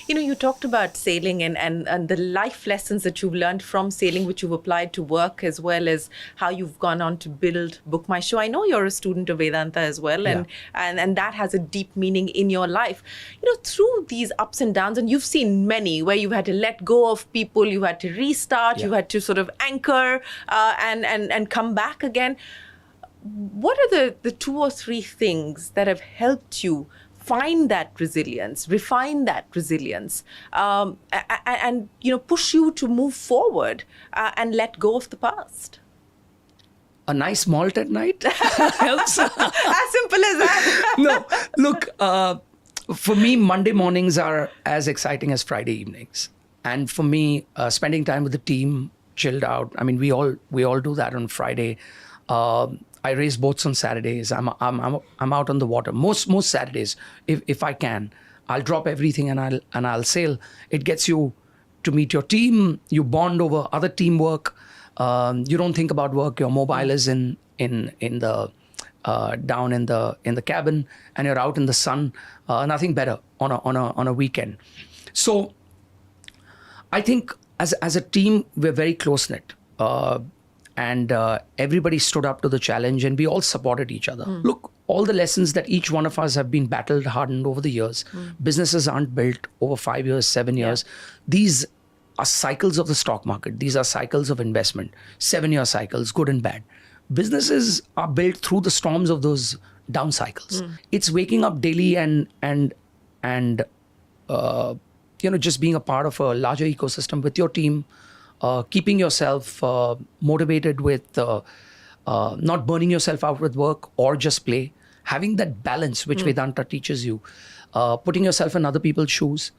You talked about sailing and the life lessons that you've learned from sailing, which you've applied to work, as well as how you've gone on to build BookMyShow. I know you're a student of Vedanta as well, and that has a deep meaning in your life. Through these ups and downs, and you've seen many where you've had to let go of people, you had to restart, you had to sort of anchor and come back again. What are the 2 or 3 things that have helped you find that resilience, refine that resilience, and push you to move forward and let go of the past? A nice malt at night helps. As simple as that. No, look, for me, Monday mornings are as exciting as Friday evenings. And for me, spending time with the team, chilled out. I mean, we all do that on Friday. I race boats on Saturdays. I'm out on the water most Saturdays if I can. I'll drop everything and I'll sail. It gets you to meet your team. You bond over other teamwork. You don't think about work. Your mobile is in the down in the cabin, and you're out in the sun. Nothing better on a weekend. So I think as a team we're very close knit. And everybody stood up to the challenge, and we all supported each other. Look, all the lessons that each one of us have been battled, hardened over the years. Businesses aren't built over 5 years, 7 years. These are cycles of the stock market. These are cycles of investment, 7-year cycles, good and bad. Businesses are built through the storms of those down cycles. It's waking up daily and just being a part of a larger ecosystem with your team. Keeping yourself motivated with not burning yourself out with work or just play. Having that balance, which Vedanta teaches you. Putting yourself in other people's shoes.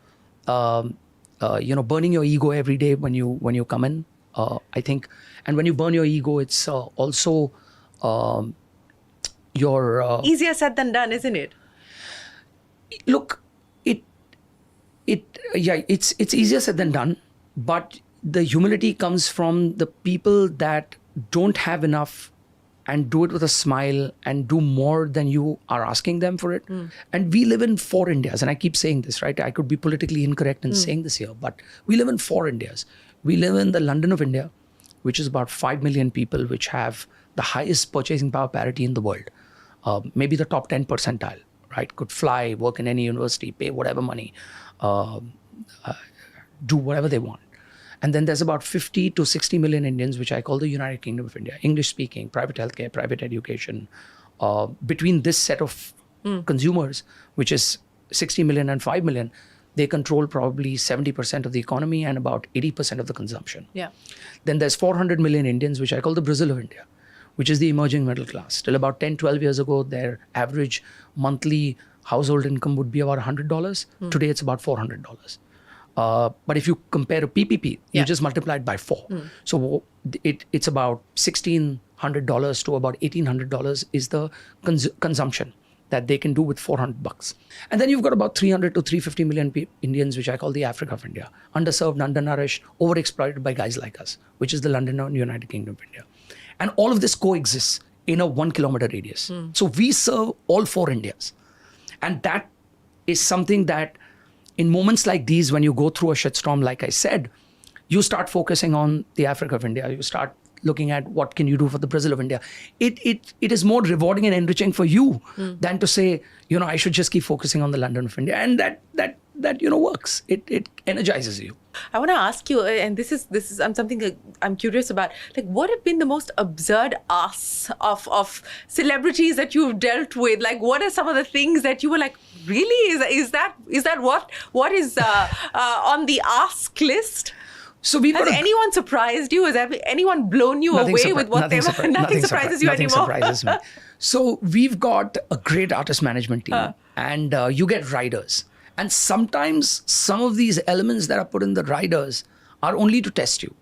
Burning your ego every day when you come in. I think, and when you burn your ego, it's also your easier said than done, isn't it? Look, it's easier said than done, but the humility comes from the people that don't have enough and do it with a smile and do more than you are asking them for it. And we live in 4 Indias, and I keep saying this, right? I could be politically incorrect in saying this here, but we live in 4 Indias. We live in the London of India, which is about 5 million people, which have the highest purchasing power parity in the world. Maybe the top 10 percentile, right? Could fly, work in any university, pay whatever money, do whatever they want. And then there's about 50 to 60 million Indians, which I call the United Kingdom of India, English speaking, private healthcare, private education. Between this set of consumers, which is 60 million and 5 million, they control probably 70% of the economy and about 80% of the consumption. Yeah. Then there's 400 million Indians, which I call the Brazil of India, which is the emerging middle class. Till about 10, 12 years ago, their average monthly household income would be about $100. Today, it's about $400. But if you compare a PPP, you just multiply it by 4. So it's about $1,600 to about $1,800 is the consumption that they can do with $400. And then you've got about 300 to 350 million Indians, which I call the Africa of India, underserved, undernourished, overexploited by guys like us, which is the London and United Kingdom of India. And all of this coexists in a 1 kilometer radius. So we serve all 4 Indias. And that is something that in moments like these, when you go through a shitstorm, like I said, you start focusing on the Africa of India. You start looking at what can you do for the Brazil of India. It is more rewarding and enriching for you than to say, I should just keep focusing on the London of India. And that works. It energizes you. I want to ask you, and this is something I'm curious about. Like, what have been the most absurd asks of celebrities that you've dealt with? Like, what are some of the things that you were like, really? Is that what is on the ask list? So has anyone surprised you? Has anyone blown you away with what they've... Nothing surprises you anymore? Nothing surprises me. So we've got a great artist management team and you get riders. And sometimes some of these elements that are put in the riders are only to test you.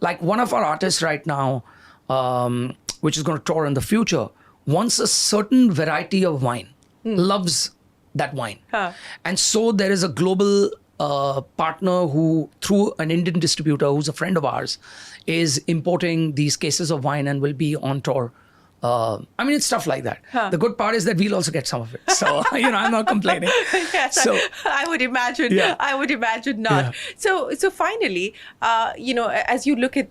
Like one of our artists right now, which is going to tour in the future, wants a certain variety of wine, loves that wine. And so there is a global partner who, through an Indian distributor who's a friend of ours, is importing these cases of wine and will be on tour I mean, it's stuff like that. Huh. The good part is that we'll also get some of it. So, I'm not complaining. Yes, So, I would imagine. Yeah. I would imagine not. Yeah. So finally, as you look at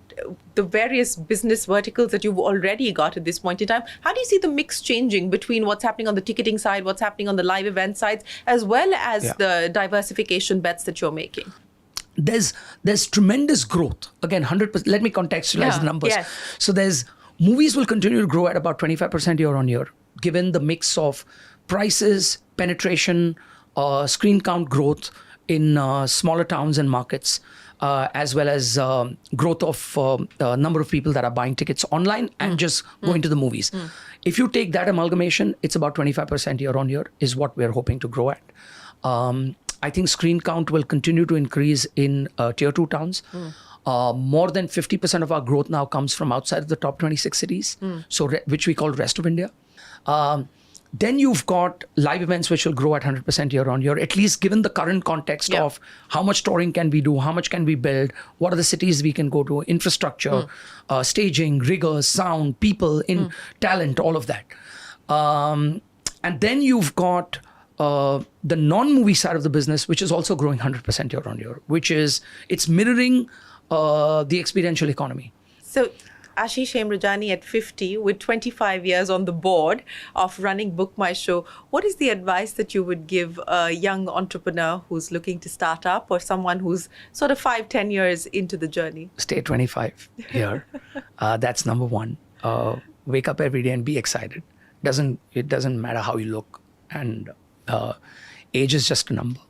the various business verticals that you've already got at this point in time, how do you see the mix changing between what's happening on the ticketing side, what's happening on the live event sides, as well as the diversification bets that you're making? There's tremendous growth. Again, 100%. Let me contextualize the numbers. Yes. So movies will continue to grow at about 25% year on year, given the mix of prices, penetration, screen count growth in smaller towns and markets, as well as growth of number of people that are buying tickets online and just going to the movies. If you take that amalgamation, it's about 25% year on year is what we're hoping to grow at. I think screen count will continue to increase in tier 2 towns. More than 50% of our growth now comes from outside of the top 26 cities, which we call rest of India. Then you've got live events, which will grow at 100% year on year, at least given the current context of how much touring can we do, how much can we build, what are the cities we can go to, infrastructure, staging, rigors, sound, people, talent, all of that. And then you've got the non-movie side of the business, which is also growing 100% year on year, it's mirroring the experiential economy. So Ashish Hemrajani at 50 with 25 years on the board of running BookMyShow, what is the advice that you would give a young entrepreneur who's looking to start up or someone who's sort of 5-10 years into the journey? Stay 25 here. That's number one. Wake up every day and be excited. It doesn't matter how you look, and age is just a number.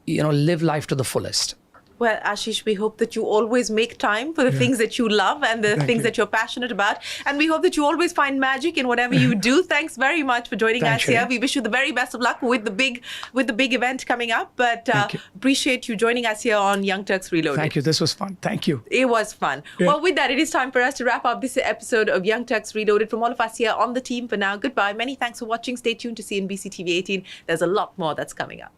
Live life to the fullest. Well, Ashish, we hope that you always make time for the things that you love and the things that you're passionate about. And we hope that you always find magic in whatever you do. Thanks very much for joining us here. We wish you the very best of luck with the big event coming up. But appreciate you joining us here on Young Turks Reloaded. Thank you. This was fun. Thank you. It was fun. Yeah. Well, with that, it is time for us to wrap up this episode of Young Turks Reloaded. From all of us here on the team for now, goodbye. Many thanks for watching. Stay tuned to CNBC TV18. There's a lot more that's coming up.